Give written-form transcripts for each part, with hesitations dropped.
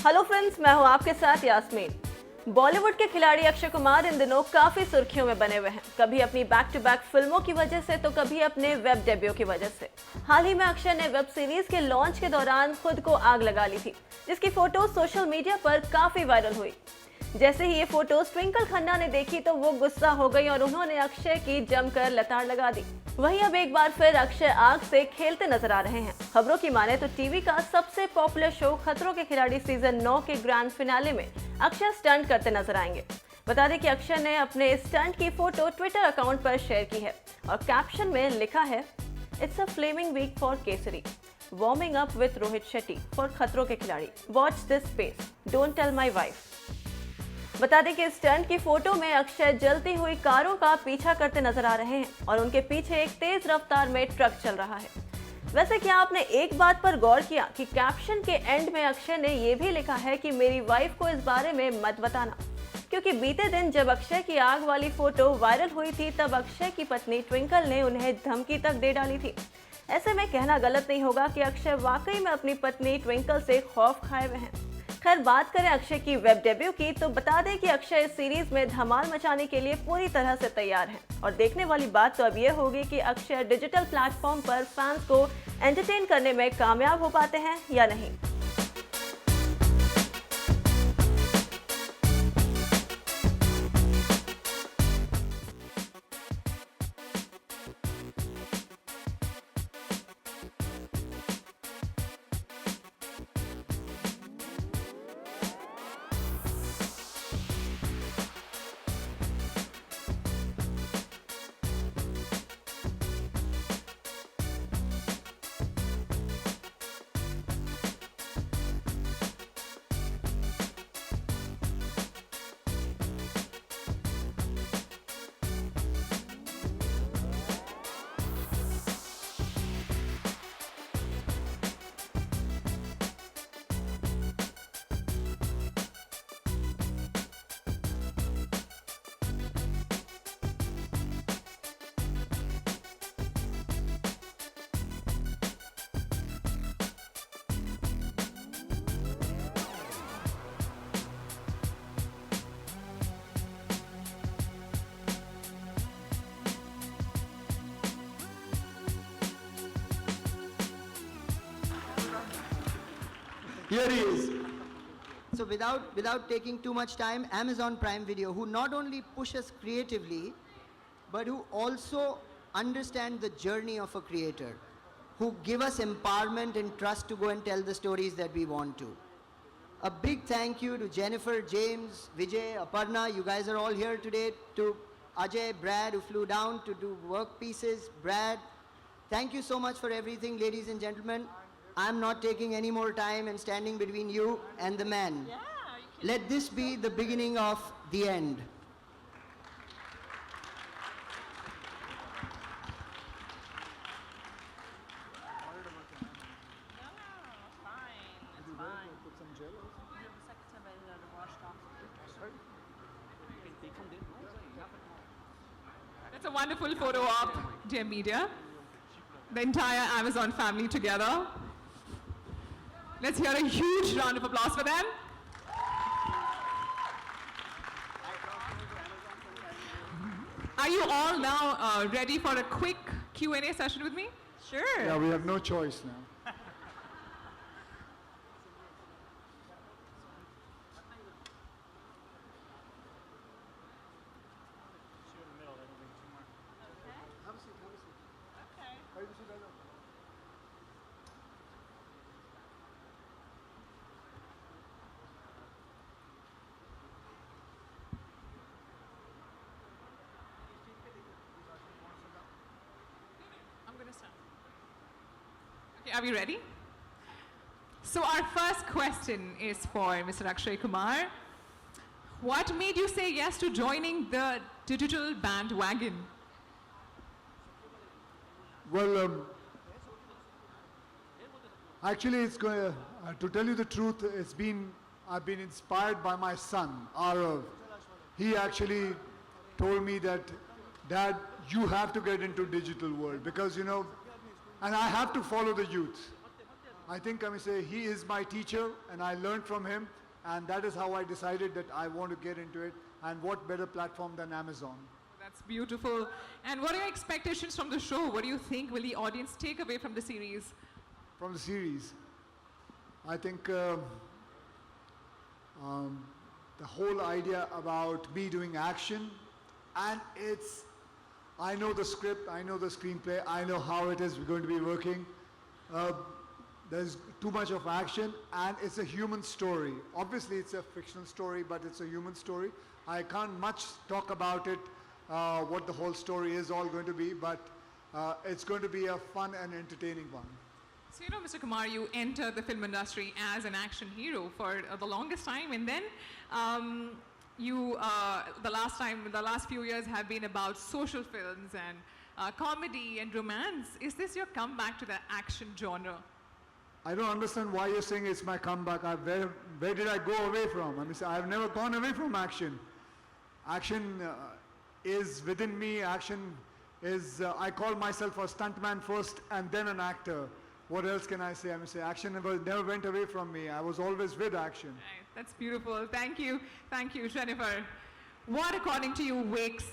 Hello friends, मैं हूं आपके साथ यास्मीन। बॉलीवुड के खिलाड़ी अक्षय कुमार इन दिनों काफी सुर्खियों में बने हुए हैं, कभी अपनी बैक टू बैक फिल्मों की वजह से तो कभी अपने वेब डेब्यू की वजह से। हाल ही में अक्षय ने वेब सीरीज के लॉन्च के दौरान खुद को आग लगा ली थी, जिसकी फोटो सोशल मीडिया पर काफी वायरल हुई। जैसे ही ये फोटो ट्विंकल खन्ना ने देखी तो वो गुस्सा हो गई और उन्होंने अक्षय की जमकर लताड़ लगा दी। वहीं अब एक बार फिर अक्षय आग से खेलते नजर आ रहे हैं। खबरों की माने तो टीवी का सबसे पॉपुलर शो खतरों के खिलाड़ी सीजन 9 के ग्रैंड फिनाले में अक्षय स्टंट करते नजर आएंगे। बता दें कि अक्षय ने अपने स्टंट की फोटो ट्विटर अकाउंट पर शेयर की है और कैप्शन में लिखा है, it's a flaming week for Kesari, warming up with Rohit Shetty for Khatron Ke Khiladi, watch this space, don't tell my wife. बता दें कि स्टंट की फोटो में अक्षय जलती हुई कारों का पीछा करते नजर आ रहे हैं और उनके पीछे एक तेज रफ्तार में ट्रक चल रहा है। वैसे क्या आपने एक बात पर गौर किया कि कैप्शन के एंड में अक्षय ने ये भी लिखा है कि मेरी वाइफ को इस बारे में मत बताना, क्योंकि बीते दिन जब अक्षय की आग वाली फोटो वायरल हुई थी तब अक्षय की पत्नी ट्विंकल ने उन्हें धमकी तक दे डाली थी। ऐसे में कहना गलत नहीं होगा कि अक्षय वाकई में अपनी पत्नी ट्विंकल से खौफ खाए हुए हैं। खैर, बात करें अक्षय की वेब डेब्यू की तो बता दें कि अक्षय इस सीरीज में धमाल मचाने के लिए पूरी तरह से तैयार हैं और देखने वाली बात तो अब ये होगी कि अक्षय डिजिटल प्लेटफॉर्म पर फैंस को एंटरटेन करने में कामयाब हो पाते हैं या नहीं। Here he is. So without taking too much time, Amazon Prime Video, who not only push us creatively, but who also understand the journey of a creator, who give us empowerment and trust to go and tell the stories that we want to. A big thank you to Jennifer, James, Vijay, Aparna. You guys are all here today. To Ajay, Brad, who flew down to do work pieces. Brad, thank you so much for everything, ladies and gentlemen. I'm not taking any more time and standing between you and the man. Yeah, Let this be the beginning of the end. That's a wonderful photo op, dear media. The entire Amazon family together. Let's hear a huge round of applause for them. Are you all now ready for a quick Q&A session with me? Sure. Yeah, we have no choice now. Okay, are we ready? So our first question is for Mr. Akshay Kumar. What made you say yes to joining the digital bandwagon? Well, actually, it's going to tell you the truth. I've been inspired by my son, Arav. He actually told me that, Dad, you have to get into digital world because, and I have to follow the youth. I think I may say he is my teacher and I learned from him, and that is how I decided that I want to get into it, and what better platform than Amazon. That's beautiful. And what are your expectations from the show? What do you think will the audience take away from the series? From the series, I think the whole idea about me doing action, and I know the script, I know the screenplay, I know how it is going to be working. There's too much of action, and it's a human story. Obviously, it's a fictional story, but it's a human story. I can't much talk about it, what the whole story is all going to be, but it's going to be a fun and entertaining one. So, you know, Mr. Kumar, you entered the film industry as an action hero for the longest time, and then the last few years have been about social films and comedy and romance. Is this your comeback to the action genre? I don't understand why you're saying it's my comeback. Where did I go away from? I mean, I've never gone away from action. Action is within me. Action is, I call myself a stuntman first and then an actor. What else can I say? I mean, action never went away from me. I was always with action. Right. That's beautiful. Thank you. Thank you, Jennifer. What according to you makes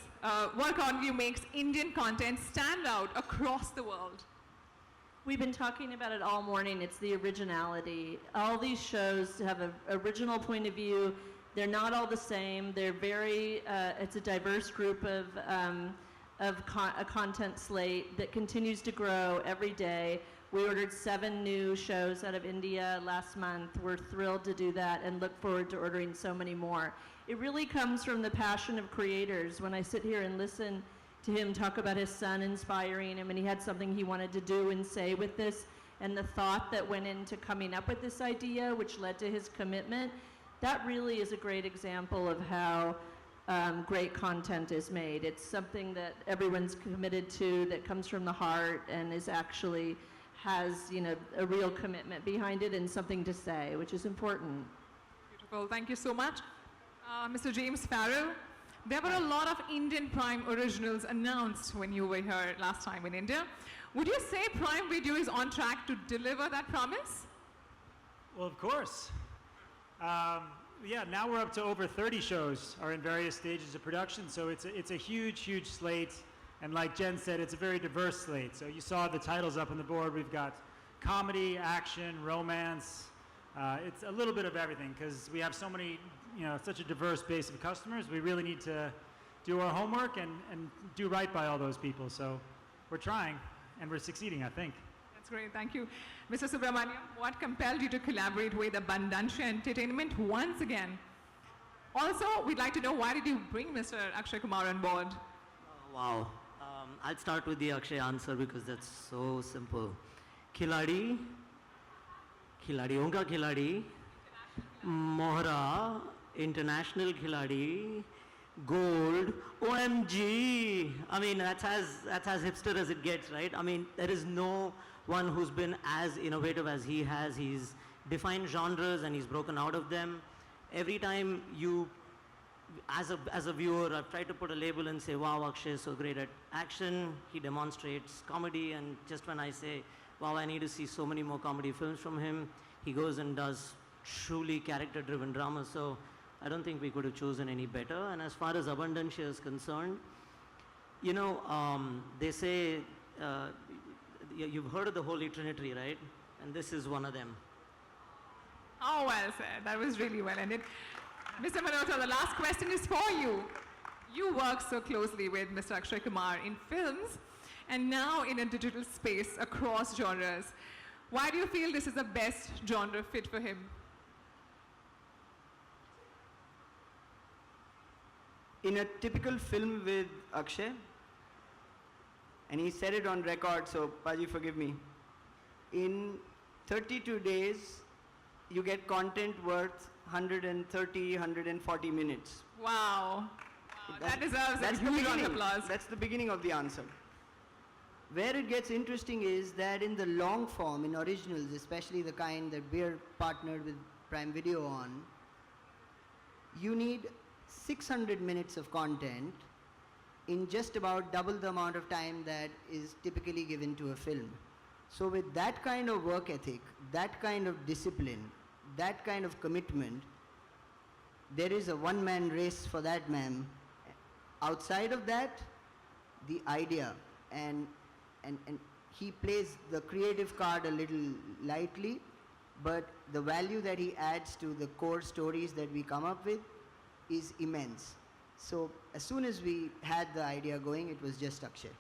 Indian content stand out across the world? We've been talking about it all morning. It's the originality. All these shows have an original point of view. They're not all the same. They're very, it's a diverse group of a content slate that continues to grow every day. We ordered 7 new shows out of India last month. We're thrilled to do that and look forward to ordering so many more. It really comes from the passion of creators. When I sit here and listen to him talk about his son inspiring him, and he had something he wanted to do and say with this, and the thought that went into coming up with this idea, which led to his commitment, that really is a great example of how great content is made. It's something that everyone's committed to, that comes from the heart, and is actually has, you know, a real commitment behind it and something to say, which is important. Beautiful. Thank you so much. Mr. James Farrell, there were a lot of Indian Prime originals announced when you were here last time in India. Would you say Prime Video is on track to deliver that promise? Well, of course. Yeah, now we're up to over 30 shows are in various stages of production, so it's a huge, huge slate. And like Jen said, it's a very diverse slate. So you saw the titles up on the board. We've got comedy, action, romance. It's a little bit of everything because we have so many, you know, such a diverse base of customers. We really need to do our homework and do right by all those people. So we're trying and we're succeeding, I think. That's great. Thank you. Mr. Subramaniam, what compelled you to collaborate with Abundancia Entertainment once again? Also, we'd like to know, why did you bring Mr. Akshay Kumar on board? Wow. I'll start with the Akshay answer because that's so simple. Khiladi, Khiladiyon ka Khiladi, Mohra, International Khiladi, Gold, OMG. I mean, that's as hipster as it gets, right? I mean, there is no one who's been as innovative as he has. He's defined genres and he's broken out of them. Every time you, as a viewer, I've tried to put a label and say, wow, Akshay is so great at action. He demonstrates comedy, and just when I say, wow, I need to see so many more comedy films from him, he goes and does truly character-driven drama. So I don't think we could have chosen any better. And as far as Abundancia is concerned, you know, they say, you've heard of the Holy Trinity, right? And this is one of them. Oh, well said. That was really well ended. Mr. Malhotra, the last question is for you. You work so closely with Mr. Akshay Kumar in films and now in a digital space across genres. Why do you feel this is the best genre fit for him? In a typical film with Akshay, and he said it on record, so Paji, forgive me. In 32 days, you get content worth 130, 140 minutes. Wow. That deserves a huge round of applause. That's the beginning of the answer. Where it gets interesting is that in the long form, in originals, especially the kind that we're partnered with Prime Video on, you need 600 minutes of content in just about double the amount of time that is typically given to a film. So with that kind of work ethic, that kind of discipline, that kind of commitment, there is a one-man race for that man. Outside of that, the idea and he plays the creative card a little lightly, but the value that he adds to the core stories that we come up with is immense. So as soon as we had the idea going, it was just Akshay.